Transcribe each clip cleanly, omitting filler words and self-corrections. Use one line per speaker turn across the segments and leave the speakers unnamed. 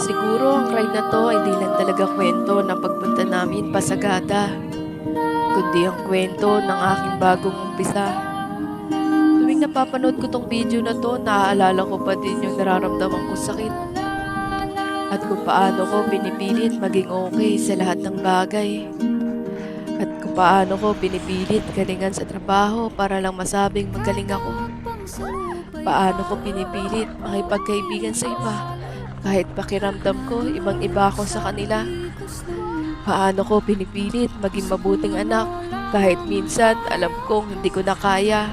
Siguro ang ride na 'to ay di lang talaga kwento ng pagpunta namin pa Sagada, kundi ang kwento ng aking bagong umpisa. Tuwing napapanood ko 'tong video na 'to, naaalala ko pa din yung nararamdaman kong sakit at kung paano ko pinipilit maging okay sa lahat ng bagay. At kung paano ko pinipilit galingan sa trabaho para lang masabing magaling ako. Paano ko pinipilit makipagkaibigan sa iba kahit pakiramdam ko ibang-iba ako sa kanila. Paano ko pinipilit maging mabuting anak kahit minsan alam kong hindi ko na kaya.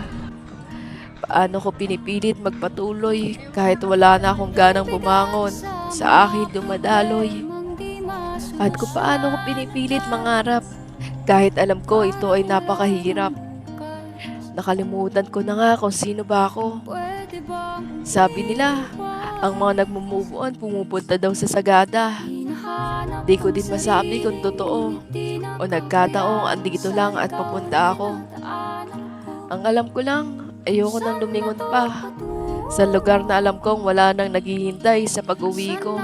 Paano ko pinipilit magpatuloy kahit wala na akong ganang bumangon sa akin dumadaloy. At kung paano ko pinipilit mangarap kahit alam ko ito ay napakahirap. Nakalimutan ko na nga kung sino ba ako. Sabi nila, ang mga nagmo-move on pumupunta daw sa Sagada. Di ko din masabi kung totoo o nagkataong andito lang at papunta ako. Ang alam ko lang, ayoko nang lumingon pa sa lugar na alam kong wala nang naghihintay sa pag-uwi ko.